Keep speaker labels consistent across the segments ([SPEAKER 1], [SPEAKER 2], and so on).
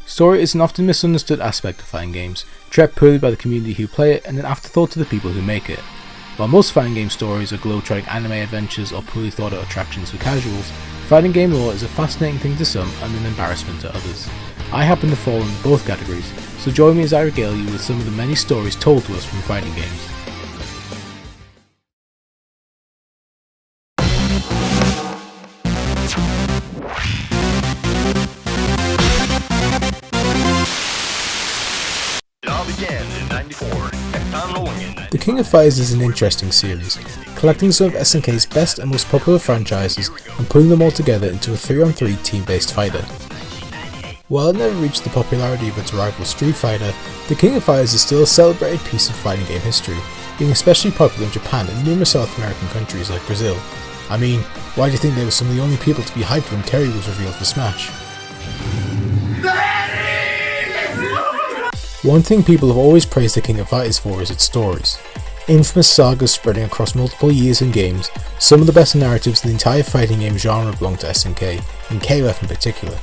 [SPEAKER 1] Story is an often misunderstood aspect of fighting games, treated poorly by the community who play it and an afterthought to the people who make it. While most fighting game stories are globe-trotting anime adventures or poorly thought out attractions for casuals, fighting game lore is a fascinating thing to some and an embarrassment to others. I happen to fall into both categories, so join me as I regale you with some of the many stories told to us from fighting games. The King of Fighters is an interesting series, collecting some of SNK's best and most popular franchises and putting them all together into a 3-on-3 team-based fighter. While it never reached the popularity of its rival Street Fighter, The King of Fighters is still a celebrated piece of fighting game history, being especially popular in Japan and numerous South American countries like Brazil. I mean, why do you think they were some of the only people to be hyped when Terry was revealed for Smash? One thing people have always praised The King of Fighters for is its stories. Infamous sagas spreading across multiple years and games, some of the best narratives in the entire fighting game genre belong to SNK, and KOF in particular.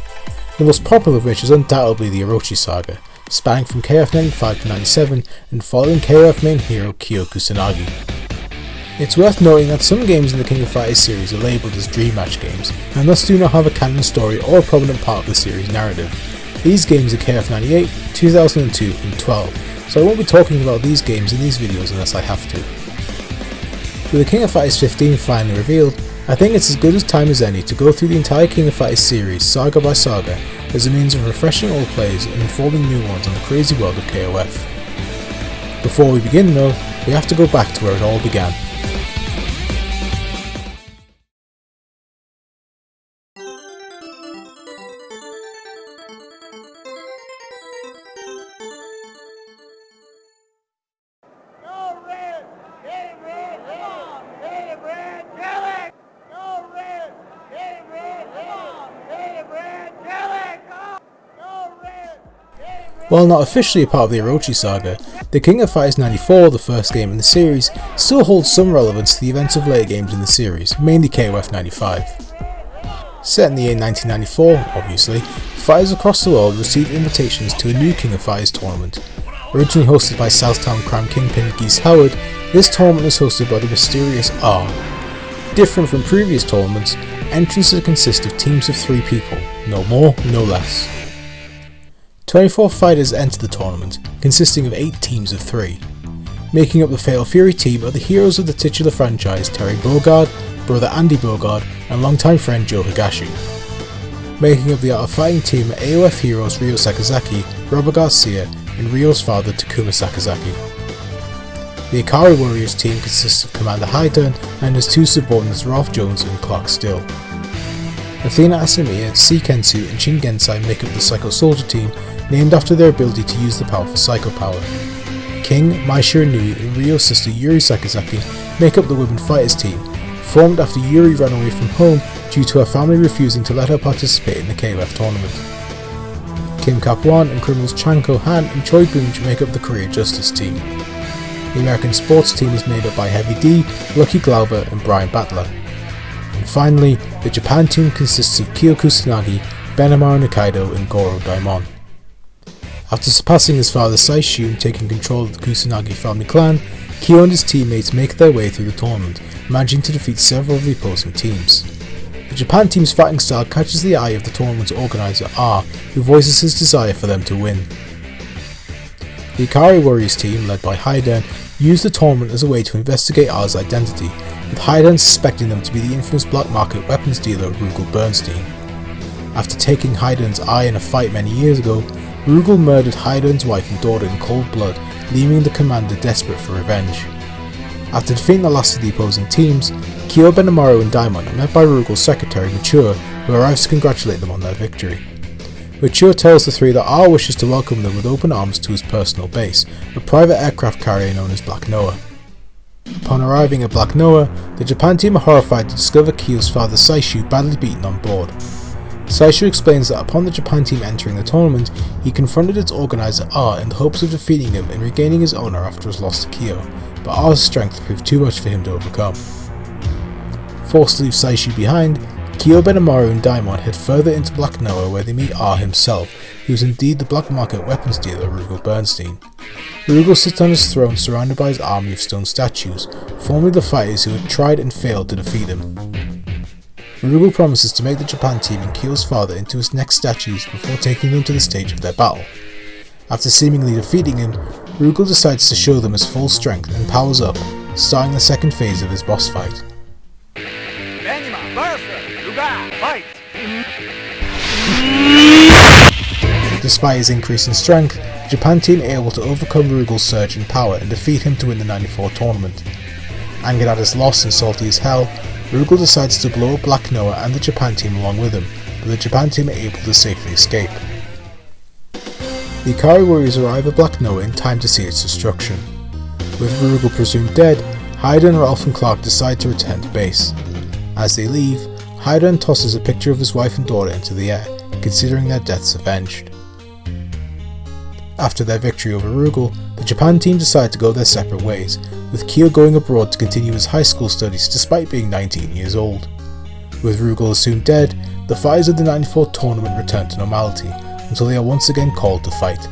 [SPEAKER 1] The most popular of which is undoubtedly the Orochi Saga, spanning from KOF 95 to 97 and following KOF main hero Kyo Kusanagi. It's worth noting that some games in the King of Fighters series are labelled as Dream Match games, and thus do not have a canon story or a prominent part of the series narrative. These games are KOF 98, 2002 and 12, so I won't be talking about these games in these videos unless I have to. With the King of Fighters 15 finally revealed, I think it's as good a time as any to go through the entire King of Fighters series saga by saga as a means of refreshing old players and informing new ones on the crazy world of KOF. Before we begin though, we have to go back to where it all began. While not officially a part of the Orochi Saga, the King of Fighters 94, the first game in the series, still holds some relevance to the events of later games in the series, mainly KOF 95. Set in the year 1994, obviously, fighters across the world received invitations to a new King of Fighters tournament. Originally hosted by Southtown crime kingpin Geese Howard, this tournament is hosted by the mysterious R. Different from previous tournaments, entrances consist of teams of 3 people, no more, no less. 24 fighters enter the tournament, consisting of 8 teams of 3. Making up the Fatal Fury team are the heroes of the titular franchise Terry Bogard, brother Andy Bogard, and longtime friend Joe Higashi. Making up the Art of Fighting team are AOF heroes Ryo Sakazaki, Robert Garcia, and Ryo's father Takuma Sakazaki. The Ikari Warriors team consists of Commander Haiden and his 2 subordinates Ralph Jones and Clark Still. Athena Asamiya, Seikensu, and Shin Gensai make up the Psycho Soldier team, named after their ability to use the powerful Psycho Power. King, Mai Shiranui, and Ryo's sister Yuri Sakazaki make up the Women Fighters team, formed after Yuri ran away from home due to her family refusing to let her participate in the KOF tournament. Kim Kapuan and criminals Chanko Han and Choi Boonj make up the Korea Justice team. The American Sports team is made up by Heavy D, Lucky Glauber, and Brian Battler. And finally, the Japan team consists of Kyo Kusanagi, Benamaru Nikaido, and Goro Daimon. After surpassing his father Saishu and taking control of the Kusanagi family clan, Kyo and his teammates make their way through the tournament, managing to defeat several of the opposing teams. The Japan team's fighting style catches the eye of the tournament's organiser R, who voices his desire for them to win. The Ikari Warriors team, led by Haiden, use the tournament as a way to investigate R's identity, with Haiden suspecting them to be the infamous black market weapons dealer Rugal Bernstein. After taking Haiden's eye in a fight many years ago, Rugal murdered Haiden's wife and daughter in cold blood, leaving the commander desperate for revenge. After defeating the last of the opposing teams, Kyo, Benamaru and Daimon are met by Rugal's secretary Mature, who arrives to congratulate them on their victory. Mature tells the 3 that R wishes to welcome them with open arms to his personal base, a private aircraft carrier known as Black Noah. Upon arriving at Black Noah, the Japan team are horrified to discover Kyo's father Saishu badly beaten on board. Saishu explains that upon the Japan team entering the tournament, he confronted its organiser R in the hopes of defeating him and regaining his honor after his loss to Kyo, but R's strength proved too much for him to overcome. Forced to leave Saishu behind, Kyo, Benimaru and Daimon head further into Black Noah where they meet R himself, who is indeed the black market weapons dealer Rugal Bernstein. Rugal sits on his throne surrounded by his army of stone statues, formerly the fighters who had tried and failed to defeat him. Rugal promises to make the Japan team and Kyo's father into his next statues before taking them to the stage of their battle. After seemingly defeating him, Rugal decides to show them his full strength and powers up, starting the second phase of his boss fight. Despite his increase in strength, the Japan team are able to overcome Rugal's surge in power and defeat him to win the 94 tournament. Angered at his loss and salty as hell, Rugal decides to blow up Black Noah and the Japan team along with him, but the Japan team are able to safely escape. The Ikari warriors arrive at Black Noah in time to see its destruction. With Rugal presumed dead, Haida, Ralph and Clark decide to return to base. As they leave, Haida tosses a picture of his wife and daughter into the air, considering their deaths avenged. After their victory over Rugal, the Japan team decide to go their separate ways, with Kyo going abroad to continue his high school studies despite being 19 years old. With Rugal assumed dead, the fighters of the 94 tournament return to normality, until they are once again called to fight.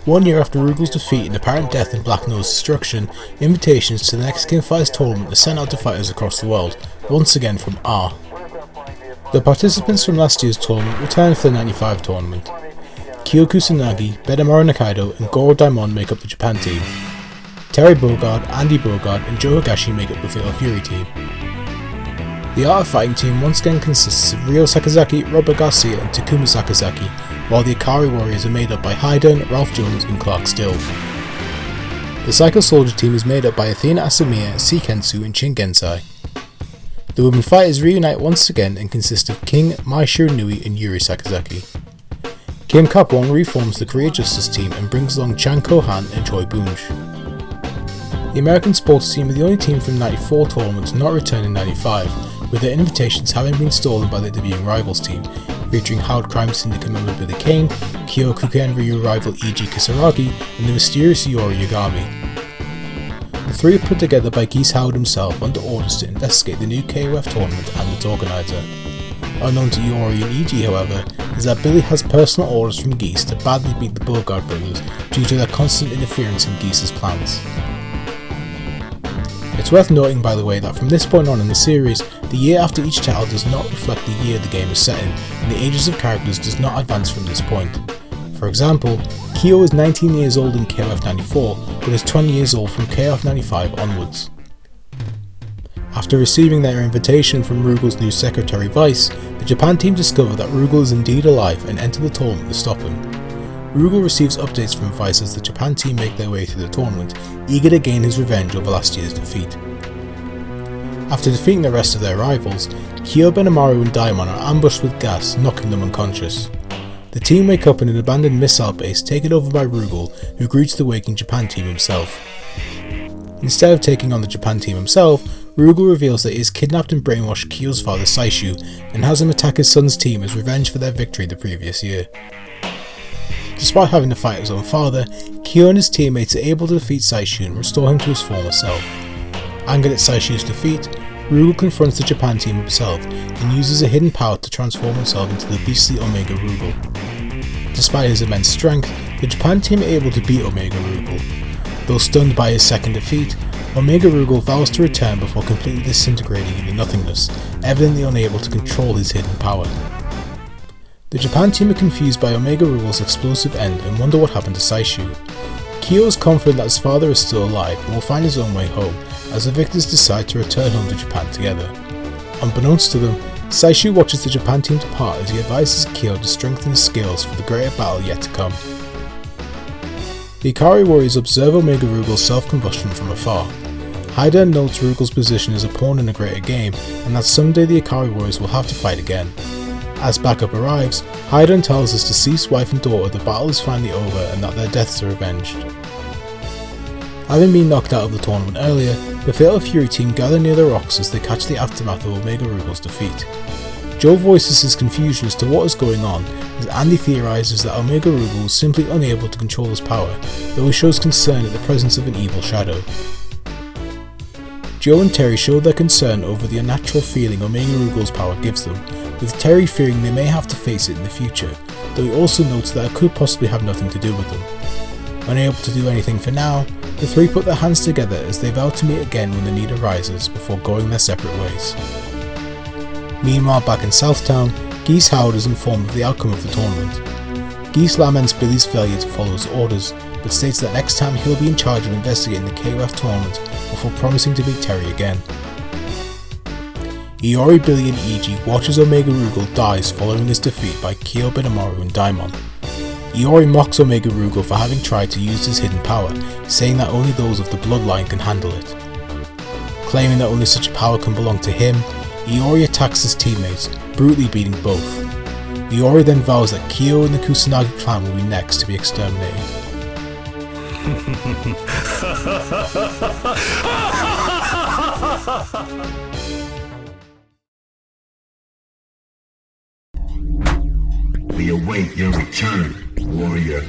[SPEAKER 1] One year after Rugal's defeat and apparent death in Black Noah's destruction, invitations to the next King of Fighters tournament are sent out to fighters across the world, once again from R. The participants from last year's tournament return for the 95 tournament. Kyo Kusanagi, Benimaru Nakaido and Goro Daimon make up the Japan team. Terry Bogard, Andy Bogard and Joe Higashi make up the Fatal Fury team. The Art of Fighting team once again consists of Ryo Sakazaki, Robert Garcia and Takuma Sakazaki, while the Ikari Warriors are made up by Haiden, Ralph Jones and Clark Still. The Psycho Soldier team is made up by Athena Asamiya, Seikensu and Shin Gensai. The women fighters reunite once again and consist of King, Mai Shiranui and Yuri Sakazaki. Kim Kapwon reforms the Korea Justice team and brings along Chan Ko-han and Choi Boonj. The American sports team are the only team from the 94 tournament to not return in 95, with their invitations having been stolen by their debuting rivals team, featuring Howard Crime Syndicate member Billy Kane, Kyokuken Ryu rival Eiji Kisaragi, and the mysterious Yori Yagami. The three are put together by Geese Howard himself under orders to investigate the new KOF tournament and its organiser. Unknown to Yori and Eiji, however, is that Billy has personal orders from Geese to badly beat the Bogard brothers due to their constant interference in Geese's plans. It's worth noting, by the way, that from this point on in the series, the year after each title does not reflect the year the game is set in, and the ages of characters does not advance from this point. For example, Kyo is 19 years old in KOF 94, but is 20 years old from KOF 95 onwards. After receiving their invitation from Rugal's new secretary Vice, the Japan team discover that Rugal is indeed alive and enter the tournament to stop him. Rugal receives updates from Vice as the Japan team make their way through the tournament, eager to gain his revenge over last year's defeat. After defeating the rest of their rivals, Kyo, Benimaru and Daimon are ambushed with gas, knocking them unconscious. The team wake up in an abandoned missile base taken over by Rugal, who greets the waking Japan team himself. Instead of taking on the Japan team himself, Rugal reveals that he has kidnapped and brainwashed Kyo's father Saishu and has him attack his son's team as revenge for their victory the previous year. Despite having to fight his own father, Kyo and his teammates are able to defeat Saishu and restore him to his former self. Angered at Saishu's defeat, Rugal confronts the Japan team himself and uses a hidden power to transform himself into the beastly Omega Rugal. Despite his immense strength, the Japan team are able to beat Omega Rugal. Though stunned by his second defeat, Omega Rugal vows to return before completely disintegrating into nothingness, evidently unable to control his hidden power. The Japan team are confused by Omega Rugal's explosive end and wonder what happened to Saishu. Kyo is confident that his father is still alive and will find his own way home, as the victors decide to return home to Japan together. Unbeknownst to them, Saishu watches the Japan team depart as he advises Kyo to strengthen his skills for the greater battle yet to come. The Ikari warriors observe Omega Rugal's self-combustion from afar. Haida notes Rugal's position as a pawn in a greater game, and that someday the Ikari warriors will have to fight again. As backup arrives, Haida tells his deceased wife and daughter the battle is finally over and that their deaths are avenged. Having been knocked out of the tournament earlier, the Fatal Fury team gather near the rocks as they catch the aftermath of Omega Rugal's defeat. Joe voices his confusion as to what is going on, as Andy theorizes that Omega Rugal is simply unable to control his power, though he shows concern at the presence of an evil shadow. Joe and Terry show their concern over the unnatural feeling Omega Rugal's power gives them, with Terry fearing they may have to face it in the future, though he also notes that it could possibly have nothing to do with them. Unable to do anything for now, the three put their hands together as they vow to meet again when the need arises, before going their separate ways. Meanwhile, back in Southtown, Geese Howard is informed of the outcome of the tournament. Geese laments Billy's failure to follow his orders, but states that next time he'll be in charge of investigating the KOF tournament before promising to beat Terry again. Iori, Billy and Iji watch as Omega Rugal dies following his defeat by Kyo, Benimaru and Daimon. Iori mocks Omega Rugal for having tried to use his hidden power, saying that only those of the bloodline can handle it. Claiming that only such a power can belong to him, Iori attacks his teammates, brutally beating both. Iori then vows that Kyo and the Kusanagi clan will be next to be exterminated.
[SPEAKER 2] We await your return, warrior.